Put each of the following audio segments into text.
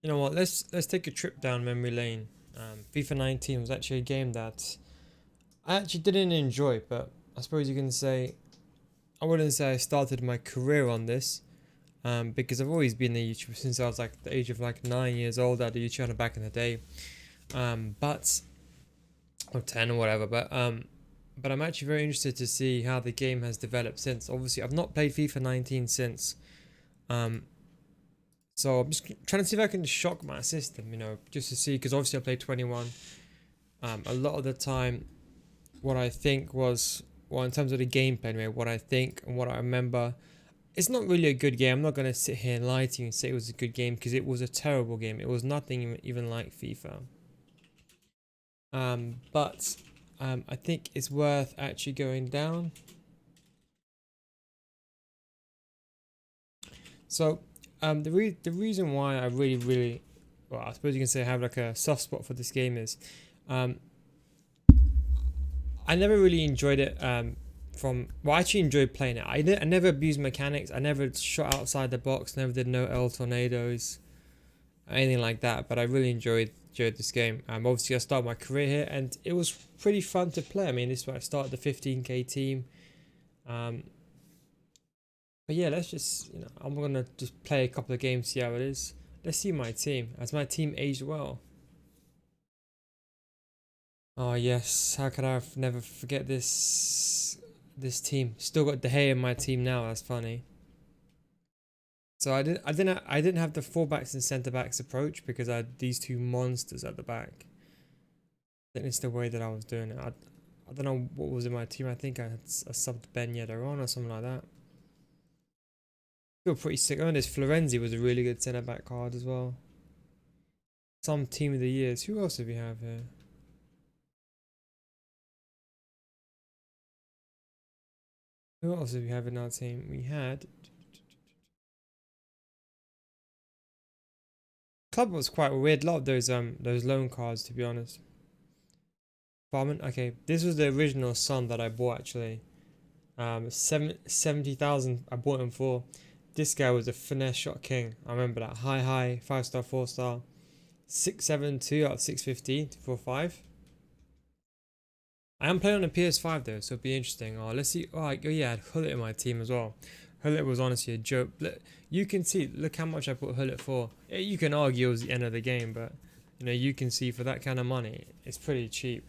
You know what? Let's take a trip down memory lane. FIFA 19 was actually a game that I actually didn't enjoy, but I suppose you can say I wouldn't say I started my career on this. Because I've always been a YouTuber since I was like the age of like 9 years old. I did YouTube channel back in the day. But or 10 or whatever. But I'm actually very interested to see how the game has developed since. Obviously, I've not played FIFA 19 since. Um, so I'm just trying to see if I can shock my system, just to see, because obviously I played 21. A lot of the time, what I think was, well, in terms of the gameplay, anyway, what I think and what I remember, it's not really a good game. I'm not gonna sit here and lie to you and say it was a good game because it was a terrible game. It was nothing even like FIFA. But I think it's worth actually going down. So the reason why I really, well, I suppose you can say I have like a soft spot for this game is, um, I never really enjoyed it. I actually enjoyed playing it. I never abused mechanics. I never shot outside the box. Never did no L tornadoes, anything like that. But I really enjoyed this game. Obviously I started my career here, and it was pretty fun to play. I mean, this is where I started the 15k team. Um, but yeah, let's just I'm gonna just play a couple of games, see how it is. Let's see my team. Has my team aged well? Oh yes, how could I never forget this team? Still got De Gea in my team now. That's funny. So I didn't have the fullbacks and centre backs approach because I had these two monsters at the back. I think it's the way that I was doing it. I don't know what was in my team. I think I had a subbed Ben Yedder on or something like that. Feel pretty sick. Oh, and this Florenzi was a really good centre back card as well. Some team of the years. Who else do we have here? Who else did we have in our team? We had Club was quite weird. A lot of those loan cards, to be honest. Farman. Okay, this was the original Sun that I bought actually. 70,000 I bought him for. This guy was a finesse shot king. I remember that. High, 5 star, 4 star, 672 out of 650 to 45. I am playing on a PS5 though, so it'll be interesting. Oh, let's see. Oh yeah, I had Hullet in my team as well. Hullet was honestly a joke. You can see, look how much I put Hullet for. You can argue it was the end of the game, but you can see for that kind of money, it's pretty cheap.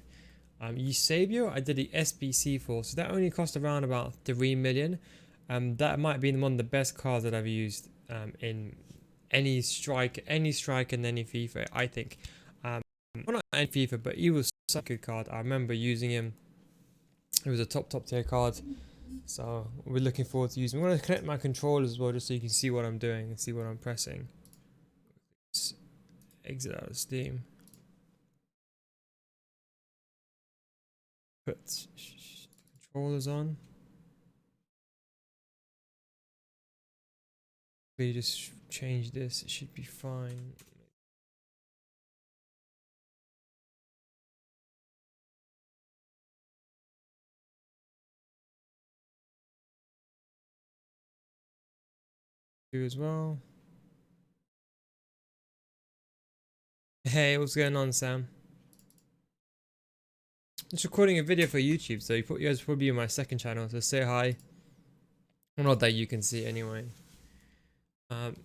Eusebio, I did the SBC for, so that only cost around about 3 million. That might be one of the best cards that I've used in any strike in any FIFA, I think. Well, not any FIFA, but he was such a good card. I remember using him. It was a top tier card. So we're looking forward to using. I'm going to connect my controller as well, just so you can see what I'm doing and see what I'm pressing. Just exit out of Steam. Put controllers on. We just change this. It should be fine. Do as well. Hey, what's going on, Sam? Just recording a video for YouTube, so you guys probably in my second channel, so say hi. Well, not that you can see anyway. Um,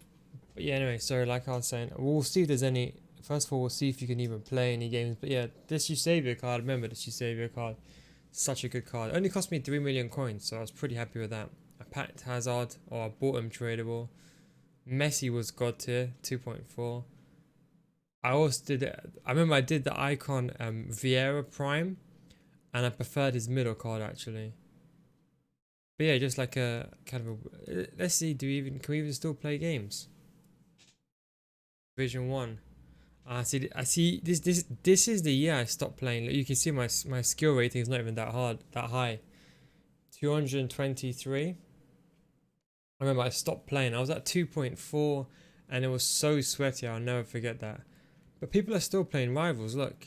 but yeah, anyway, so like I was saying, we'll see if there's any. First of all, we'll see if you can even play any games. But yeah, this Eusebio card, remember this Eusebio card, such a good card. It only cost me 3 million coins, so I was pretty happy with that. I packed Hazard, or I bought him tradable. Messi was god tier, 2.4. I also did it. I remember I did the icon Vieira Prime, and I preferred his middle card actually. But yeah, just like a kind of a. Let's see, can we even still play games? Division 1. I see. This is the year I stopped playing. You can see my skill rating is not even that high. 223. I remember I stopped playing. I was at 2.4, and it was so sweaty. I'll never forget that. But people are still playing Rivals. Look,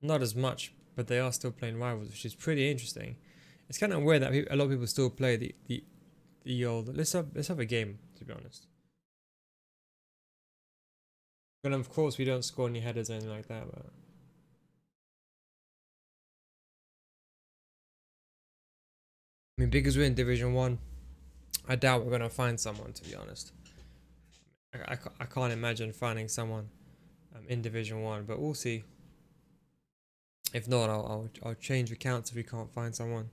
not as much, but they are still playing Rivals, which is pretty interesting. It's kind of weird that a lot of people still play the old. Let's have a game, to be honest. But of course we don't score any headers or anything like that. But I mean, because we're in Division 1, I doubt we're going to find someone, to be honest. I can't imagine finding someone in Division 1, but we'll see. If not, I'll change accounts if we can't find someone.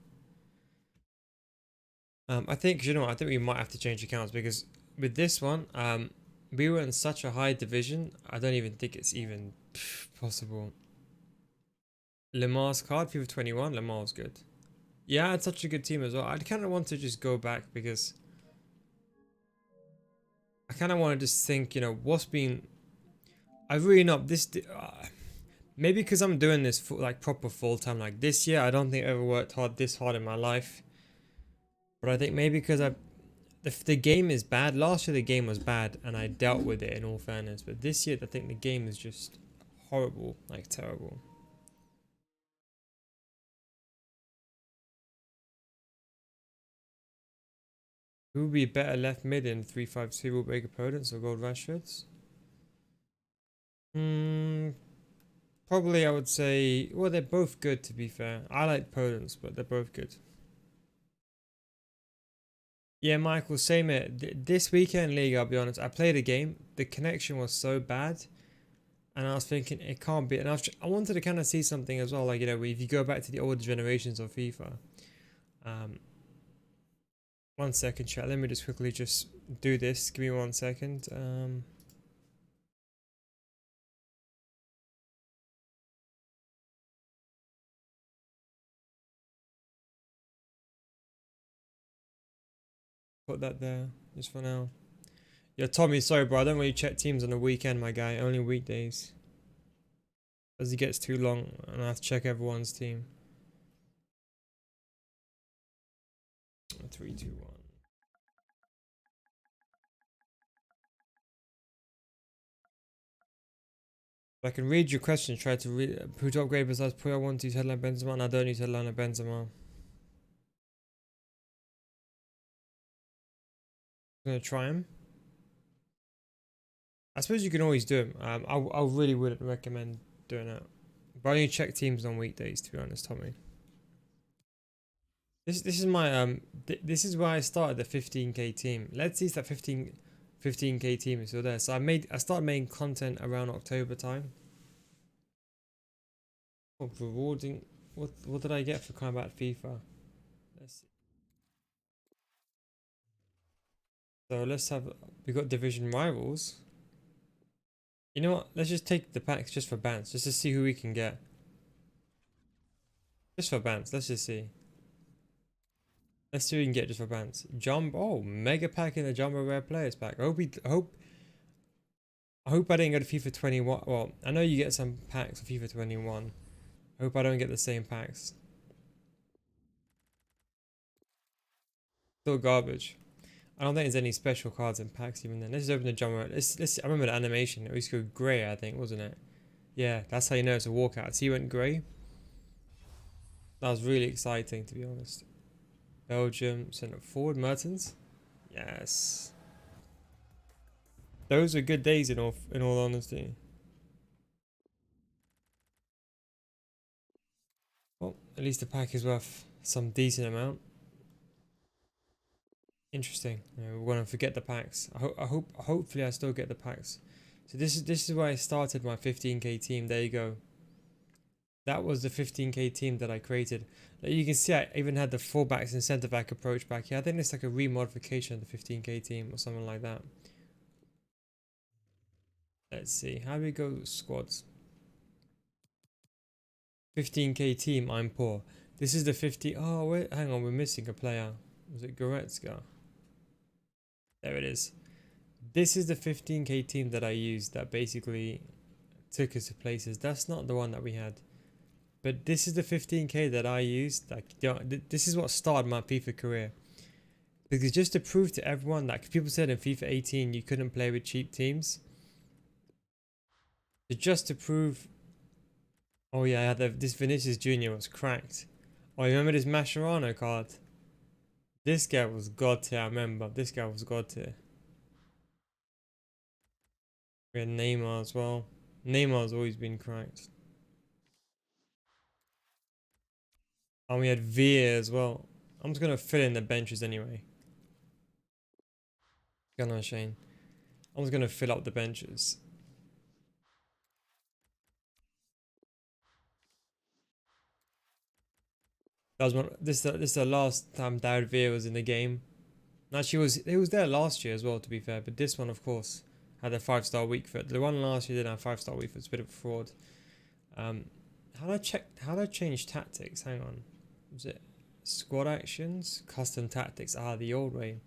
I think, you know what, I think we might have to change accounts because with this one, we were in such a high division, I don't even think it's even possible. Lamar's card, FIFA 21, Lamar's good. Yeah, it's such a good team as well. I kind of want to just go back because I kind of want to just think, you know, what's been... I really not this... maybe because I'm doing this for like proper full time. Like this year, I don't think I ever worked this hard in my life. But I think maybe because the game is bad. Last year the game was bad and I dealt with it in all fairness. But this year I think the game is just horrible, like terrible. Who would be better left mid in 3-5-2 will break opponents or gold Rashards? Probably I would say, well, they're both good to be fair. I like opponents, but they're both good. Yeah, Michael, same here. This weekend league, I'll be honest, I played a game. The connection was so bad. And I was thinking, it can't be. And I wanted to kind of see something as well. Like, you know, if you go back to the older generations of FIFA. 1 second, chat. Let me just quickly just do this. Give me 1 second. Put that there just for now. Yeah, Tommy, sorry, bro. I don't really check teams on the weekend, my guy. Only weekdays. As it gets too long, and I have to check everyone's team. 3, 2, 1. I can read your question. Try to read. Who to upgrade besides Puyo? I want to use headline Benzema, and I don't use headline Benzema. I'm gonna try him. I suppose you can always do them. I really wouldn't recommend doing that. But I only check teams on weekdays, to be honest, Tommy. This is my this is why I started the 15k team. Let's see if that 15k team is still there. So I started making content around October time. Oh, rewarding. What did I get for combat FIFA? Let's see. So let's have, we got division rivals. You know what? Let's just take the packs just for bans, just to see who we can get. Just for bans. Let's just see. Let's see who we can get just for bans. Oh, mega pack in the Jumbo Rare Players pack. I hope I didn't go to FIFA 21. Well, I know you get some packs for FIFA 21. I hope I don't get the same packs. Still garbage. I don't think there's any special cards and packs even then. Let's just open the Jumbo. Let's. I remember the animation. It used to go grey, I think, wasn't it? Yeah, that's how you know it's a walkout. See, went grey. That was really exciting, to be honest. Belgium, centre forward, Mertens. Yes. Those were good days in all honesty. Well, at least the pack is worth some decent amount. Interesting. We're gonna forget the packs. Hopefully I still get the packs. So this is where I started my 15k team. There you go. That was the 15k team that I created. Like you can see, I even had the fullbacks and centre back approach back here. I think it's like a remodification of the 15k team or something like that. Let's see. How do we go squads? 15k team. I'm poor. This is the 50. Oh wait, hang on. We're missing a player. Was it Goretzka? There it is. This is the 15k team that I used that basically took us to places. That's not the one that we had. But this is the 15k that I used. Like, you know, this is what started my FIFA career. Because just to prove to everyone that people said in FIFA 18 you couldn't play with cheap teams. So just to prove. Oh yeah, this Vinicius Jr. was cracked. Oh, you remember this Mascherano card? This guy was god tier. I remember. This guy was god tier. We had Neymar as well. Neymar's always been cracked. And we had Villa as well. I'm just gonna fill in the benches anyway. Gonna Shane. I'm just gonna fill up the benches. That was one. This is the last time David Villa was in the game. Actually, he was there last year as well, to be fair. But this one, of course, had a 5-star week for it. The one last year didn't have 5-star week for it. It's a bit of a fraud. How do I check? How do I change tactics? Hang on. Was it squad actions, custom tactics? Ah, the old way.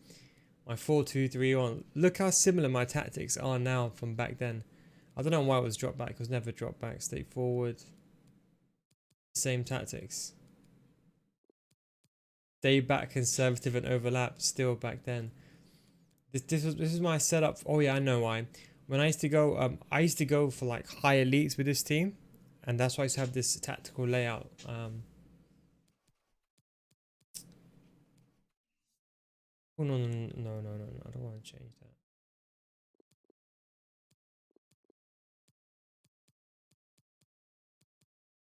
My 4-2-3-1. Look how similar my tactics are now from back then. I don't know why it was dropped back. It was never dropped back. Stay forward. Same tactics. Stay back, conservative and overlap. Still back then. This is my setup. Oh yeah, I know why. When I used to go, I used to go for like high elites with this team, and that's why I used to have this tactical layout. Oh no, I don't want to change that.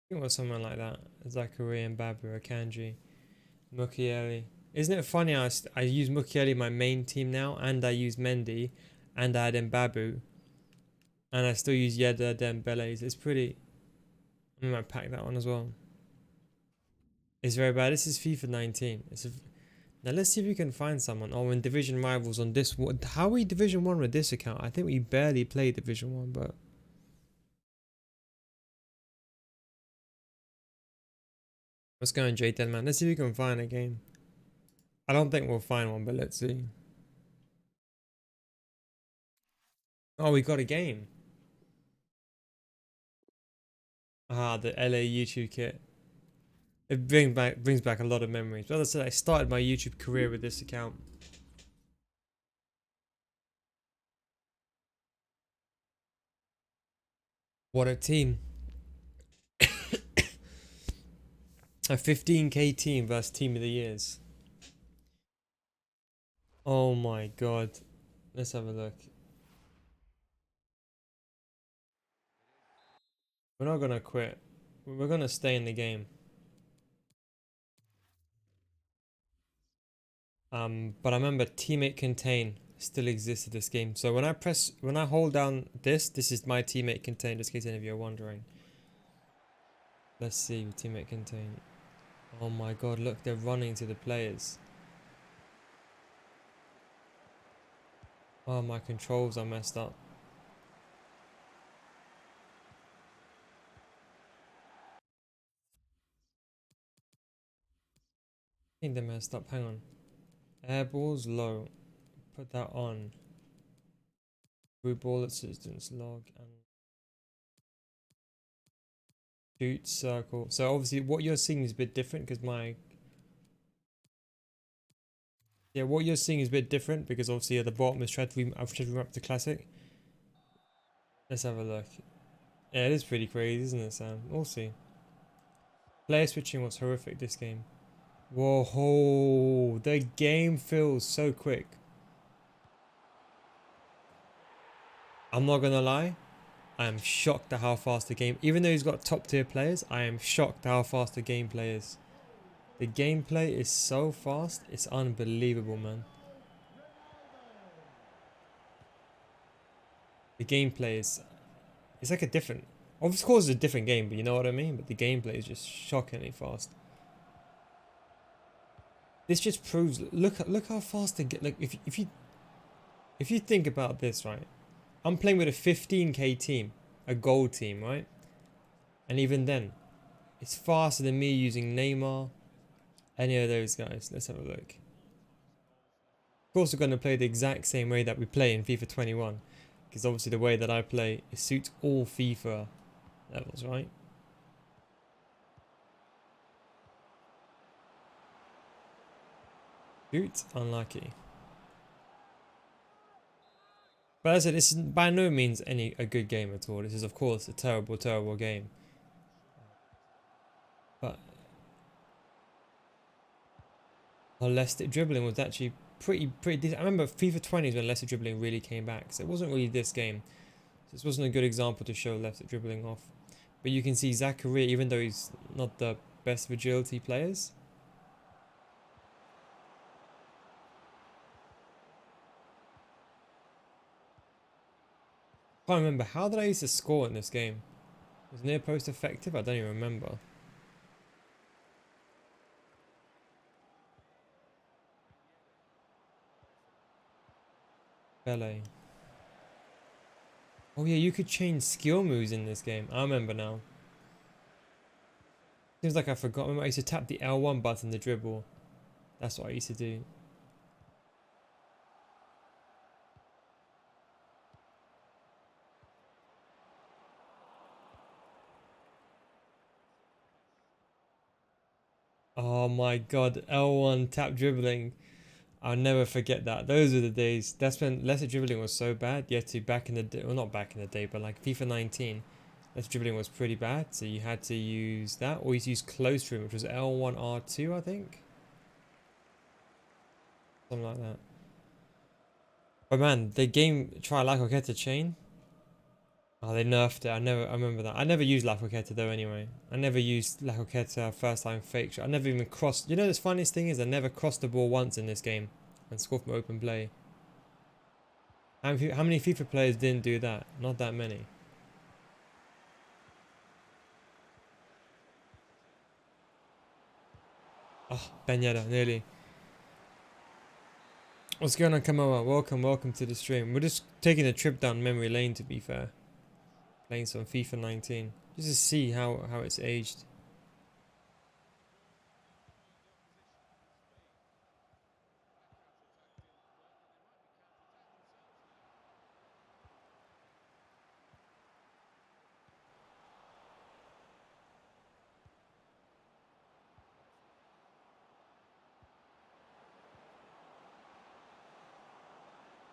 I think it was someone like that. Zachary and Babu, Akanji, Mukiele. Isn't it funny? I use Mukiele my main team now, and I use Mendy, and I had Babu, and I still use Yedda Dembele. It's pretty. I might pack that one as well. It's very bad. This is FIFA 19. Now let's see if we can find someone. Oh, in Division Rivals on this one. How are we Division 1 with this account? I think we barely played Division 1, but... Let's go on J10, man. Let's see if we can find a game. I don't think we'll find one, but let's see. Oh, we got a game. Ah, the LA YouTube kit. It brings back a lot of memories. But as I said, I started my YouTube career with this account. What a team. A 15k team versus team of the years. Oh my god. Let's have a look. We're not gonna quit. We're gonna stay in the game. But I remember teammate contain still existed this game. So when I hold down this is my teammate contain, just in case any of you are wondering. Let's see, teammate contain. Oh my god, look, they're running to the players. Oh, my controls are messed up. I think they're messed up. Hang on. Airballs low. Put that on. Group ball assistance log and shoot circle. So obviously what you're seeing is a bit different because what you're seeing is a bit different because obviously at the bottom is I've tried to remap to classic. Let's have a look. Yeah, it is pretty crazy, isn't it, Sam? We'll see. Player switching was horrific this game. Whoa, the game feels so quick. I'm not gonna lie, I am shocked at how fast the game, even though he's got top tier players, I am shocked at how fast the gameplay is. The gameplay is so fast, it's unbelievable, man. The gameplay is, it's like a different, of course it's a different game, but you know what I mean? But the gameplay is just shockingly fast. This just proves, look how fast they get, like if you think about this, right? I'm playing with a 15k team, a gold team, right? And even then, it's faster than me using Neymar, any of those guys. Let's have a look. Of course, we're going to play the exact same way that we play in FIFA 21, because obviously the way that I play, it suits all FIFA levels, right? Shoot, unlucky. But as I said, this is by no means a good game at all. This is, of course, a terrible, terrible game. But holistic dribbling was actually pretty decent. I remember FIFA 20 is when Leicester dribbling really came back. So it wasn't really this game. This wasn't a good example to show left dribbling off. But you can see Zakaria, even though he's not the best of agility players. I can't remember. How did I used to score in this game? Was near post effective? I don't even remember. Pele. Oh yeah, you could change skill moves in this game. I remember now. Seems like I forgot. Remember I used to tap the L1 button to dribble. That's what I used to do. Oh my god, L1 tap dribbling. I'll never forget that. Those were the days. That's when lesser dribbling was so bad. You had to back in the day, well not back in the day, but like FIFA 19, lesser dribbling was pretty bad. So you had to use that, or you use close room, which was L1 R2, I think, something like that. But man, the game try Lacoqueta chain. Oh, they nerfed it. I remember that. I never used Lacoqueta though. Anyway, I never used Lacoqueta first time fake shot. I never even crossed. You know, the funniest thing is I never crossed the ball once in this game and scored from open play. How many FIFA players didn't do that? Not that many. Oh, Ben Yedder, nearly. What's going on, Kamoa? Welcome to the stream. We're just taking a trip down memory lane, to be fair. Playing some FIFA 19. Just to see how it's aged.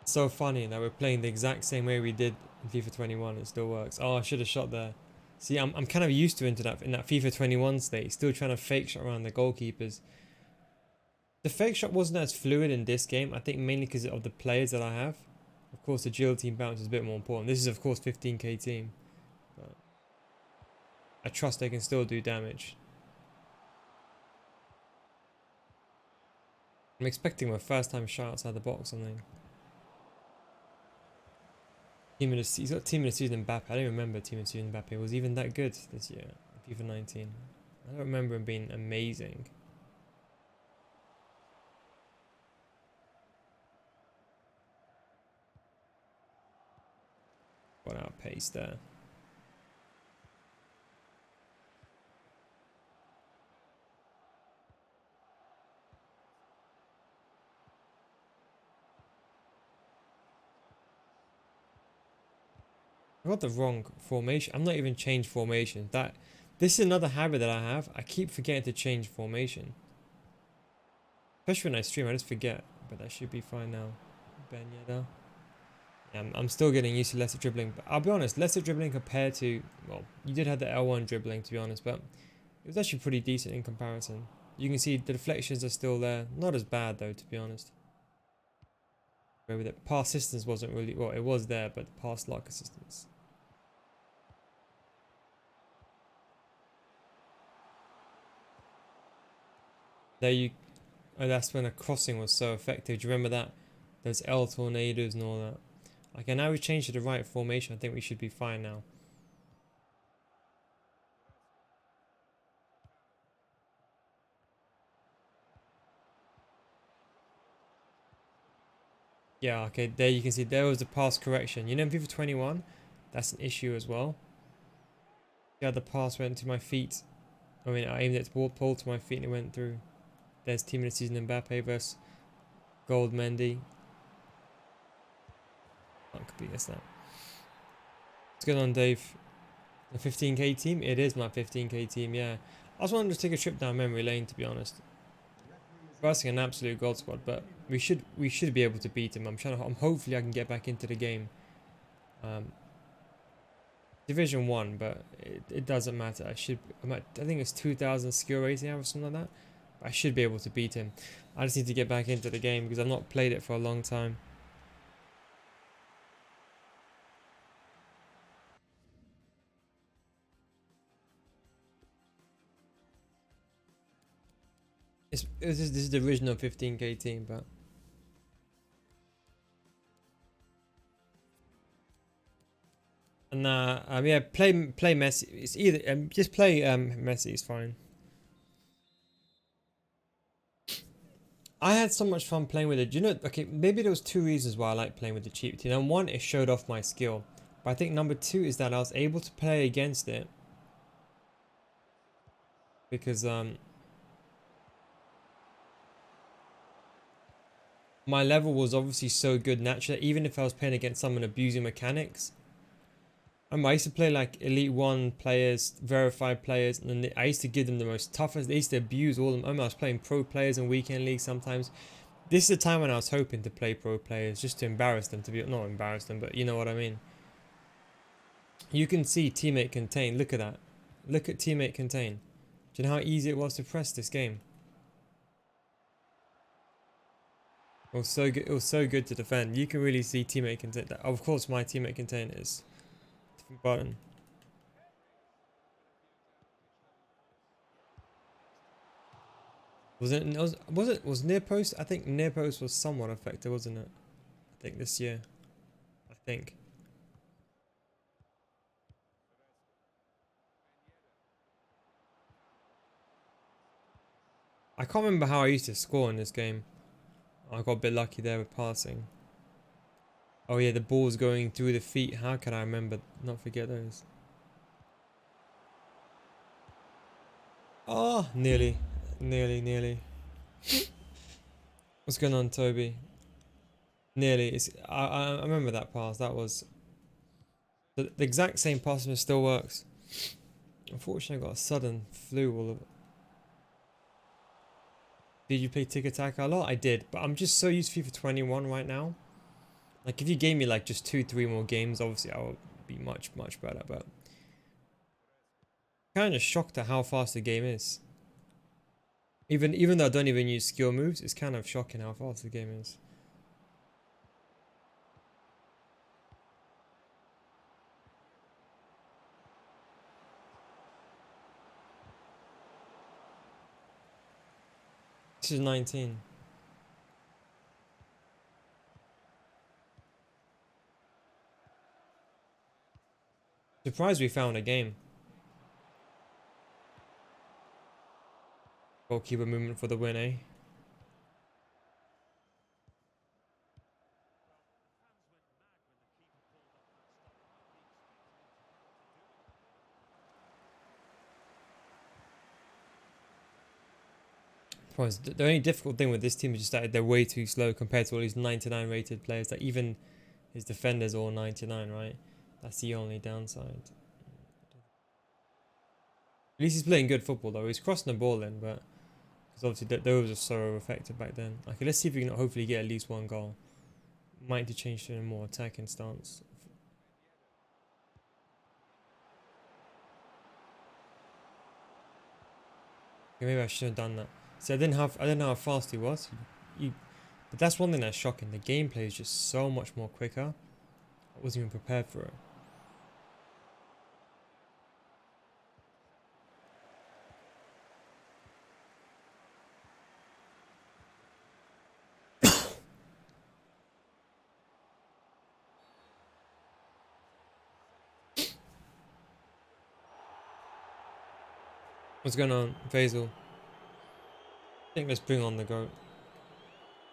It's so funny that we're playing the exact same way we did in FIFA 21. It still works. Oh, I should have shot there. See, I'm kind of used to into that in that FIFA 21 state. Still trying to fake shot around the goalkeepers. The fake shot wasn't as fluid in this game. I think mainly because of the players that I have. Of course, agility and bounce is a bit more important. This is of course 15k team, but I trust they can still do damage. I'm expecting my first time shot outside the box or something. He's got team of the season Mbappe. I don't remember team of the season Mbappe was even that good this year. FIFA 19. I don't remember him being amazing. Got outpace there. I got the wrong formation. I'm not even changed formation. This is another habit that I have. I keep forgetting to change formation. Especially when I stream, I just forget. But that should be fine now. Ben Yedder. Yeah, I'm still getting used to lesser dribbling. But I'll be honest, lesser dribbling compared to, well, you did have the L1 dribbling to be honest, but it was actually pretty decent in comparison. You can see the deflections are still there. Not as bad though, to be honest. Where the pass assistance wasn't really, well, it was there, but the pass lock assistance. There you, oh, that's when a crossing was so effective. Do you remember that? Those L tornadoes and all that. Okay, now we changed to the right formation. I think we should be fine now. Yeah, okay, there you can see there was the pass correction. You know in FIFA 21, that's an issue as well. Yeah, the pass went to my feet. I mean, I aimed it to pull to my feet and it went through. There's team of the season Mbappe versus Gold Mendy. Can't compete against that. What's going on, Dave? The 15k team? It is my 15k team, yeah. I just wanted to take a trip down memory lane, to be honest. Versing an absolute gold squad, but we should be able to beat him. Hopefully I can get back into the game. Division 1, but it doesn't matter. I think it's 2000 skill rating or something like that. I should be able to beat him. I just need to get back into the game because I've not played it for a long time. This is the original 15k team, but nah, yeah, play Messi. It's either just play Messi is fine. I had so much fun playing with it. Do you know? Okay, maybe there was two reasons why I like playing with the cheap team. And one, it showed off my skill, but I think number two is that I was able to play against it because my level was obviously so good naturally. Even if I was playing against someone abusing mechanics, I used to play like Elite 1 players, verified players, and I used to give them the most toughest. They used to abuse all of them. I was playing pro players in weekend leagues sometimes. This is the time when I was hoping to play pro players just to embarrass them, to be not embarrass them, but you know what I mean. You can see teammate contain. Look at that. Look at teammate contain. Do you know how easy it was to press this game? It was so good. It was so good to defend. You can really see teammate contain. Of course, my teammate contain is different button. Was near post? I think near post was somewhat effective, wasn't it? I think this year. I think. I can't remember how I used to score in this game. I got a bit lucky there with passing. Oh yeah, the ball's going through the feet. How can I remember? Not forget those. Oh, nearly. Nearly. What's going on, Toby? Nearly. I remember that pass. That was the exact same pass and it still works. Unfortunately, I got a sudden flu all of it. Did you play Tiki Taka a lot? I did, but I'm just so used to FIFA 21 right now. Like, if you gave me like just 2-3 more games, obviously I would be much better. But kind of shocked at how fast the game is. Even though I don't even use skill moves, it's kind of shocking how fast the game is. This is 19. Surprised we found a game. Goalkeeper movement for the win, eh? The only difficult thing with this team is just that they're way too slow compared to all these 99 rated players. That even his defenders are all 99, right? That's the only downside. At least he's playing good football though. He's crossing the ball in, but because obviously those are so effective back then. Okay, let's see if we can hopefully get at least one goal. Might need to change to a more attacking stance. Okay, maybe I should have done that. See, I didn't know how fast he was. But that's one thing that's shocking. The gameplay is just so much more quicker. I wasn't even prepared for it. What's going on, Faisal? I think let's bring on the GOAT.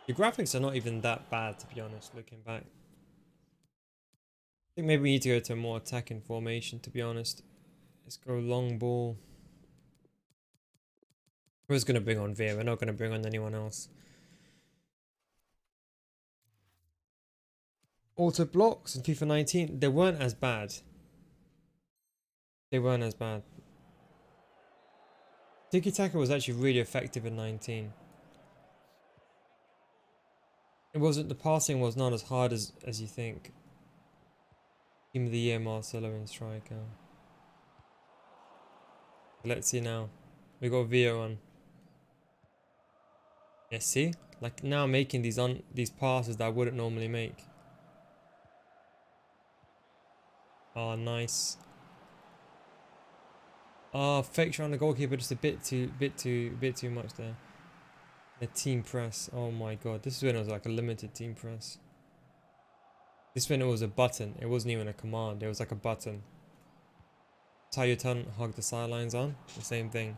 The graphics are not even that bad, to be honest, looking back. I think maybe we need to go to a more attacking formation, to be honest. Let's go long ball. We're just going to bring on Veer. We're not going to bring on anyone else. Auto blocks in FIFA 19, they weren't as bad. They weren't as bad. Tiki Taka was actually really effective in 19. It wasn't, the passing was not as hard as you think. Team of the year, Marcelo and striker. Let's see now. We got Veer on. Yeah, see? Like now making these passes that I wouldn't normally make. Oh, nice. Oh, fake shot on the goalkeeper, just a bit too much there. The team press. Oh my god. This is when it was like a limited team press. This when it was a button. It wasn't even a command. It was like a button. That's how you turn hug the sidelines on. The same thing.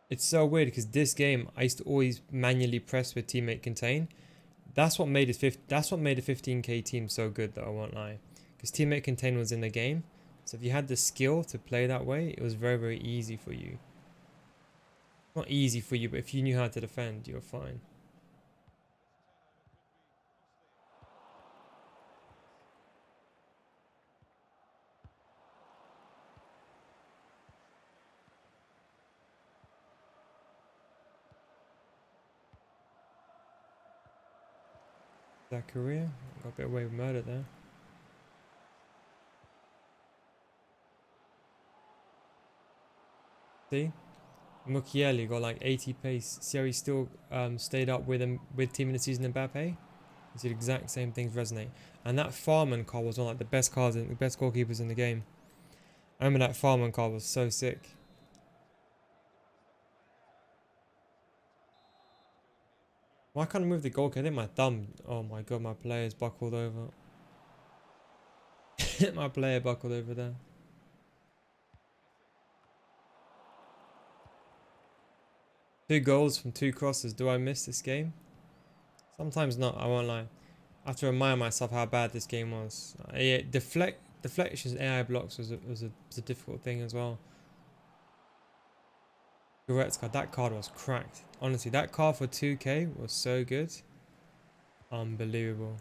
It's so weird because this game I used to always manually press with teammate contain. That's what made it that's what made the 15k team so good though, I won't lie. Because teammate contain was in the game. So if you had the skill to play that way, it was very, very easy for you. Not easy for you, but if you knew how to defend, you're fine. That career got a bit away with murder there. See? Mukiele got like 80 pace. See how he still stayed up with him with team in the season Mbappe? You see the exact same things resonate. And that Farman car was one of like the best cars and the best goalkeepers in the game. I remember that Farman car was so sick. Why can't I move the goalkeeper? I think my thumb. Oh my god, my player's buckled over. My player buckled over there. Two goals from two crosses. Do I miss this game? Sometimes not, I won't lie. I have to remind myself how bad this game was. Yeah, deflections, AI blocks was a difficult thing as well. Goretzka, that card was cracked. Honestly, that card for 2k was so good. Unbelievable.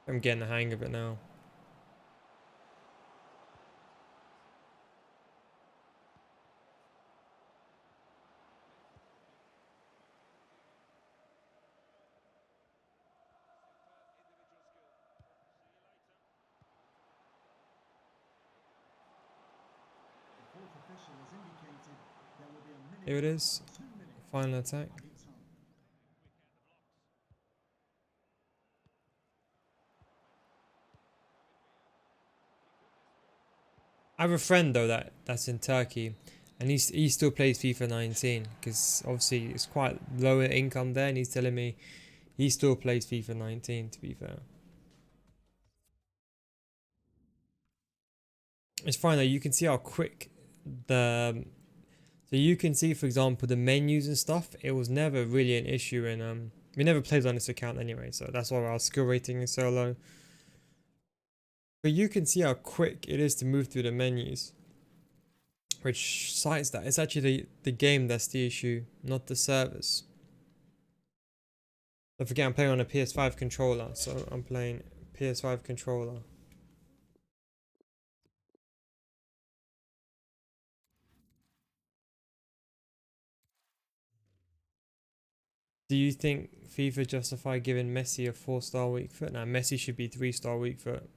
I'm getting the hang of it now. Here it is. Final attack. I have a friend though that's in Turkey, and he still plays FIFA 19 because obviously it's quite lower income there, and he's telling me he still plays FIFA 19. To be fair, it's fine though. You can see how quick the so you can see, for example, the menus and stuff. It was never really an issue, and we never played on this account anyway, so that's why our skill rating is so low. But you can see how quick it is to move through the menus. Which cites that it's actually the game that's the issue, not the servers. Don't forget I'm playing on a PS5 controller, so I'm playing PS5 controller. Do you think FIFA justify giving Messi a 4-star weak foot? Now Messi should be 3-star weak foot.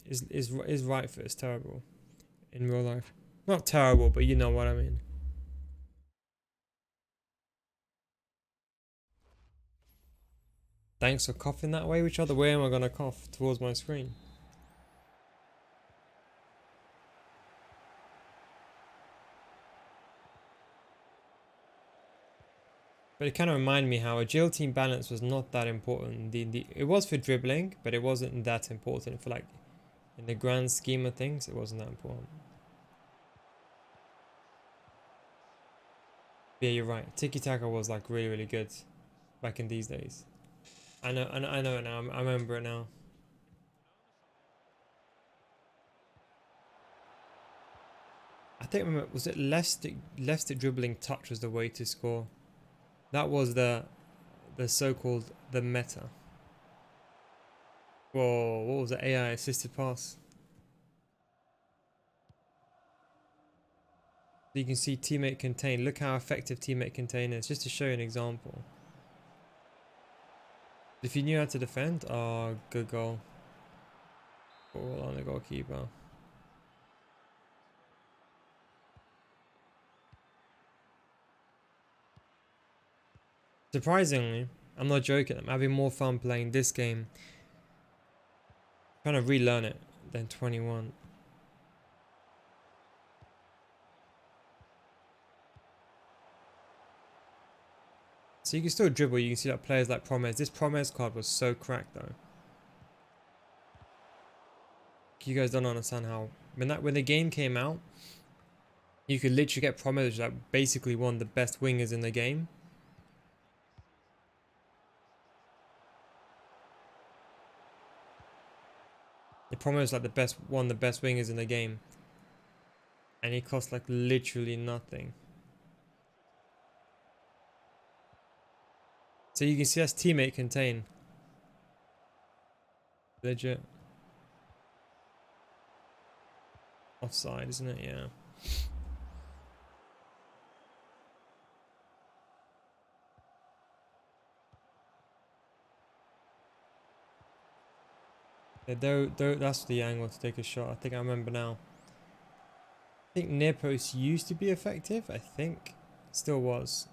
Is right foot is terrible in real life. Not terrible, but you know what I mean. Thanks for coughing that way. Which other way am I gonna cough? Towards my screen. But it kind of reminded me how agility and balance was not that important. It was for dribbling, but it wasn't that important for like in the grand scheme of things. It wasn't that important. Yeah, you're right. Tiki Taka was like really, really good back in these days. I know it now. I remember it now. I think was it left stick dribbling touch was the way to score. That was the so-called the meta. Whoa, what was it? AI assisted pass. So you can see teammate contain. Look how effective teammate contain is. Just to show you an example. If you knew how to defend, oh, good goal. Ball on the goalkeeper. Surprisingly, I'm not joking. I'm having more fun playing this game Trying to relearn it. Then 21. So you can still dribble. You can see that players like Promes. This Promes card was so cracked though. You guys don't understand how when the game came out, you could literally get Promes like basically one of the best wingers in the game. The Promes like one of the best wingers in the game, and he cost like literally nothing. So you can see that's teammate contain. Legit. Offside, isn't it? Yeah. Yeah, that's the angle to take a shot. I think I remember now. I think near post used to be effective. I think still was.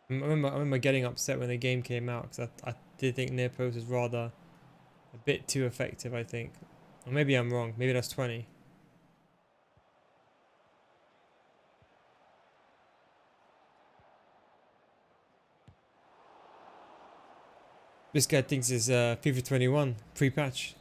I remember getting upset when the game came out because I did think near post was rather a bit too effective. I think, or maybe I'm wrong. Maybe that's 20. This guy thinks it's FIFA 21 pre-patch.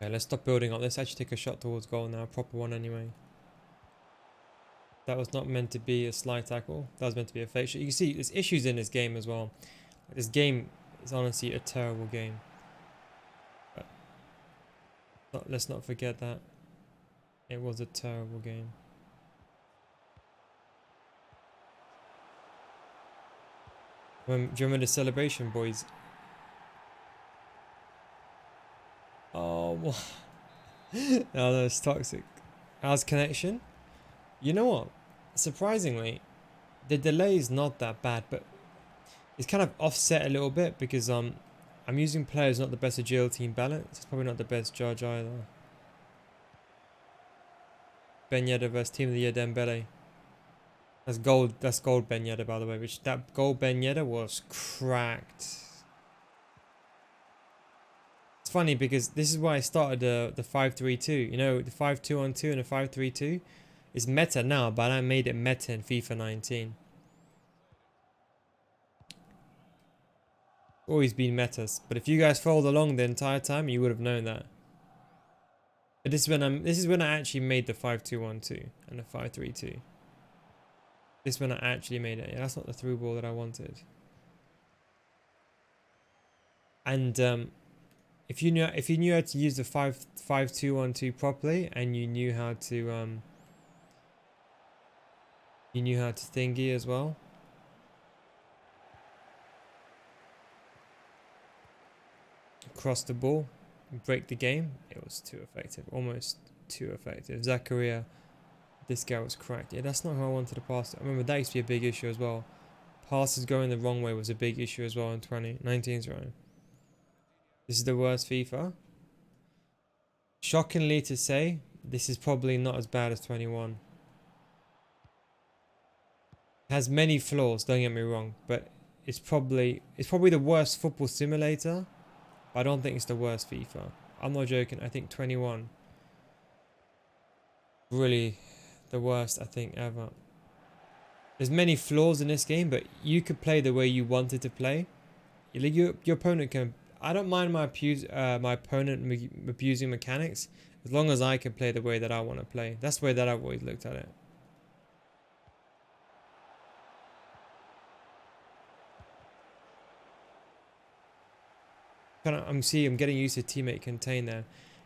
Okay, let's stop building up. Let's actually take a shot towards goal now. A proper one anyway. That was not meant to be a slide tackle. That was meant to be a fake shot. You can see there's issues in this game as well. This game is honestly a terrible game. But let's not forget that. It was a terrible game. Do you remember the celebration, boys? Oh, no, that's toxic. How's connection? You know what? Surprisingly, the delay is not that bad, but it's kind of offset a little bit because I'm using players not the best agility and balance. It's probably not the best judge either. Ben Yedder versus Team of the Year Dembele. That's gold. That's gold Ben Yedder, by the way. Which that gold Ben Yedder was cracked. It's funny because this is why I started the 5-3-2. You know, the 5-2-on-2 and the 5-3-2 is meta now, but I made it meta in FIFA 19. Always been metas, but if you guys followed along the entire time, you would have known that. But this is when I actually made the 5-2-1-2 and the 5-3-2. This is when I actually made it. Yeah, that's not the through ball that I wanted. And if you knew how to use the 5-2-1-2 properly, and you knew how to thingy as well. Cross the ball, break the game. It was too effective, almost too effective. Zakaria, this guy was cracked. Yeah, that's not how I wanted to pass it. I remember that used to be a big issue as well. Passes going the wrong way was a big issue as well in 2019's round. This is the worst FIFA. Shockingly to say, this is probably not as bad as 21. It has many flaws, don't get me wrong, but it's probably the worst football simulator. I don't think it's the worst FIFA. I'm not joking. I think 21 really the worst I think ever. There's many flaws in this game, but you could play the way you wanted to play. Your opponent can. I don't mind my opponent abusing mechanics as long as I can play the way that I want to play. That's the way that I've always looked at it. I'm getting used to teammate contain there.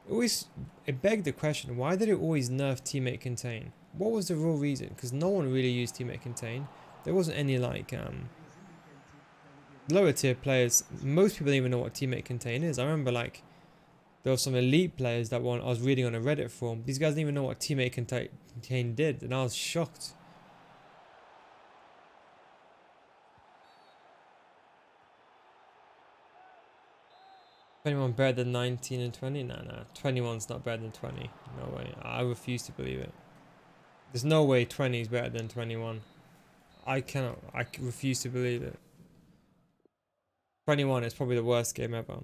Always, it begged the question: why did it always nerf teammate contain? What was the real reason? Because no one really used teammate contain. There wasn't any like lower tier players. Most people didn't even know what teammate contain is. I remember like there were some elite players that I was reading on a Reddit forum. These guys didn't even know what teammate contain did, and I was shocked. Anyone better than 19 and 20? Nah. 21's not better than 20. No way. I refuse to believe it. There's no way 20 is better than 21. I refuse to believe it. 21 is probably the worst game ever.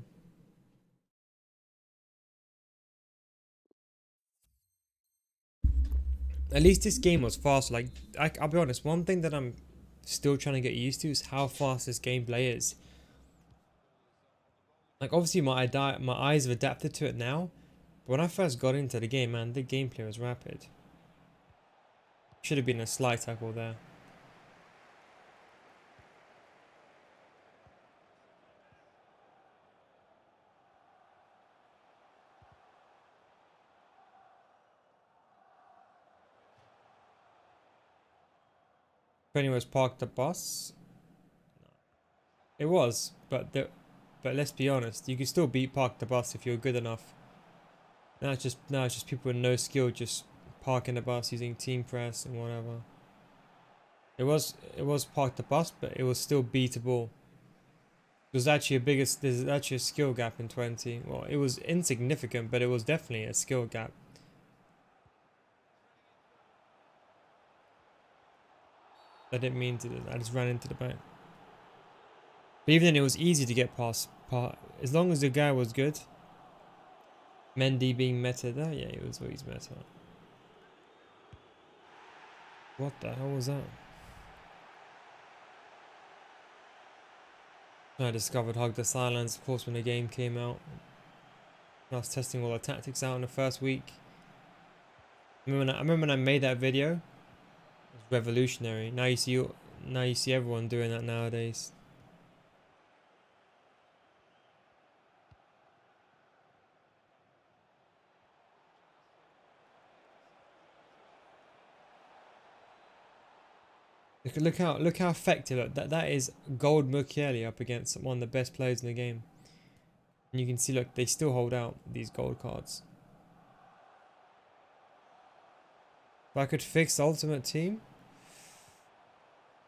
At least this game was fast. Like, I'll be honest, one thing that I'm still trying to get used to is how fast this gameplay is. Like, obviously my eyes have adapted to it now. But when I first got into the game, man, the gameplay was rapid. Should have been a slide tackle there. Penny was parked the bus. It was, but let's be honest, you can still beat park the bus if you're good enough. Now it's just people with no skill just parking the bus using team press and whatever. It was park the bus, but it was still beatable. There's actually a skill gap in 20. Well, it was insignificant, but it was definitely a skill gap. I didn't mean to do that. I just ran into the back. But even then, it was easy to get past. As long as the guy was good. Mendy being meta there? Yeah, it was always meta. What the hell was that? I discovered Hug the Silence, of course, when the game came out. I was testing all the tactics out in the first week. I remember when I made that video. It was revolutionary. Now you see everyone doing that nowadays. Look how effective that is. Gold Mukiele up against one of the best players in the game. And you can see, look, they still hold out these gold cards. If I could fix Ultimate Team,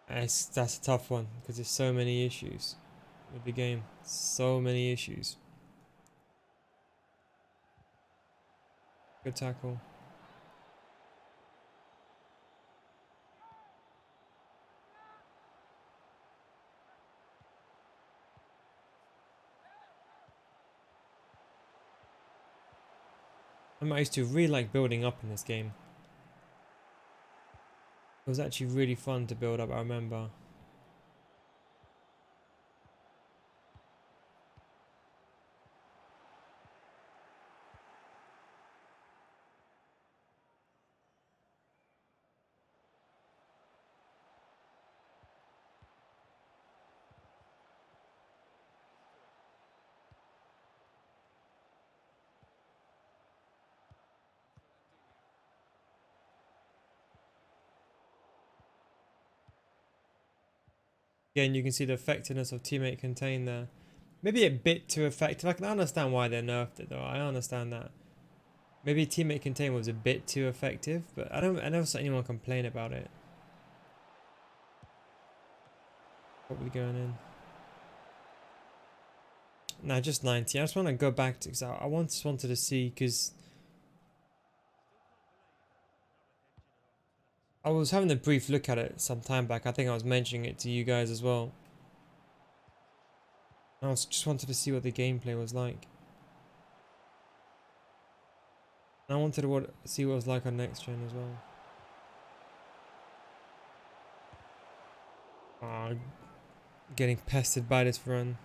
that's a tough one because there's so many issues with the game. So many issues. Good tackle. I used to really like building up in this game. It was actually really fun to build up, I remember. Again, you can see the effectiveness of teammate contain there. Maybe a bit too effective. I can understand why they nerfed it though. I understand that. Maybe teammate contain was a bit too effective, but I never saw anyone complain about it. Probably going in. Nah, just 90. I just want to go back to, because I once wanted to see, because I was having a brief look at it some time back. I think I was mentioning it to you guys as well. I just wanted to see what the gameplay was like. And I wanted to see what it was like on next gen as well. Getting pestered by this run.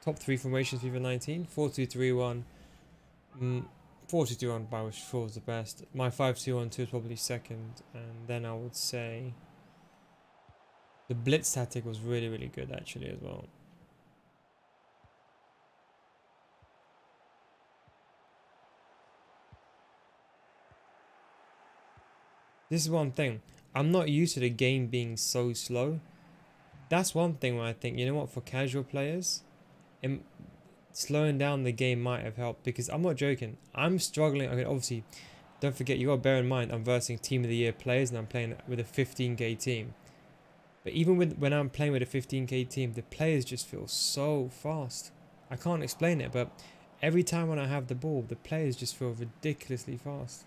Top 3 formations FIFA 19. 4-2-3-1. 4-2-3-1 by which 4 was the best. My 5-2-1-2 is probably second. And then I would say the blitz tactic was really, really good actually as well. This is one thing. I'm not used to the game being so slow. That's one thing where I think, you know what, for casual players, it, slowing down the game might have helped, because I'm not joking. I'm struggling. I mean, obviously, don't forget, you got to bear in mind, I'm versing Team of the Year players and I'm playing with a 15k team. But even when I'm playing with a 15k team, the players just feel so fast. I can't explain it, but every time when I have the ball, the players just feel ridiculously fast.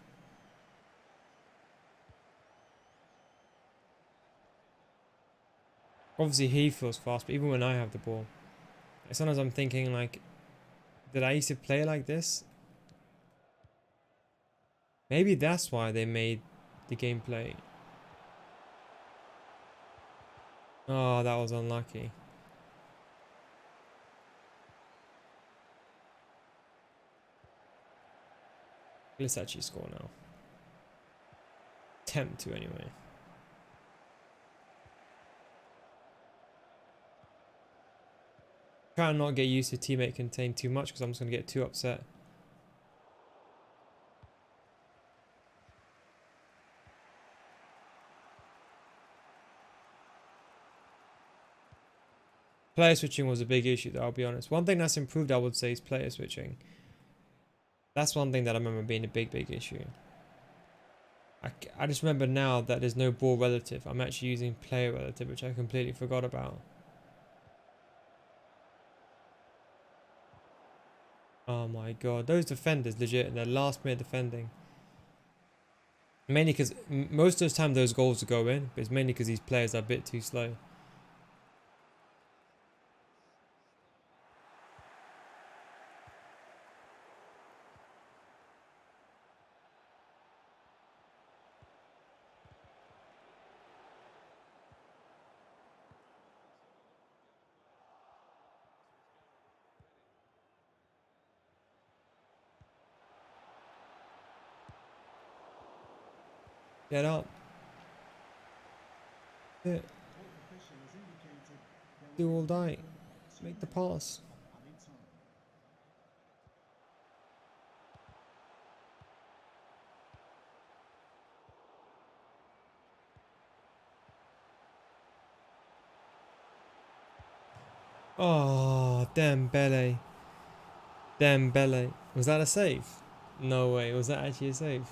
Obviously, he feels fast, but even when I have the ball, sometimes I'm thinking like, did I used to play like this? Maybe that's why they made the gameplay. Oh, that was unlucky. Let's actually score now. Attempt to anyway. Try and not get used to teammate contain too much, because I'm just going to get too upset. Player switching was a big issue though, I'll be honest. One thing that's improved, I would say, is player switching. That's one thing that I remember being a big issue. I just remember now that there's no ball relative. I'm actually using player relative, which I completely forgot about. Oh my god, those defenders, legit, they're last minute defending. Mainly because most of the time those goals go in, but it's mainly because these players are a bit too slow. Get up. Yeah. Do all die. Make the pass. Oh, Dembele. Dembele. Was that a save? No way. Was that actually a save?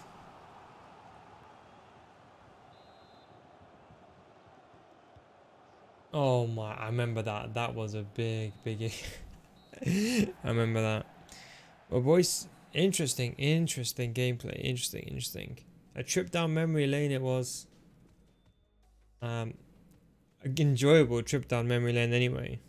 Oh my, I remember that. That was a big. I remember that. Well, boys, interesting gameplay. Interesting. A trip down memory lane it was. Um, an enjoyable trip down memory lane anyway.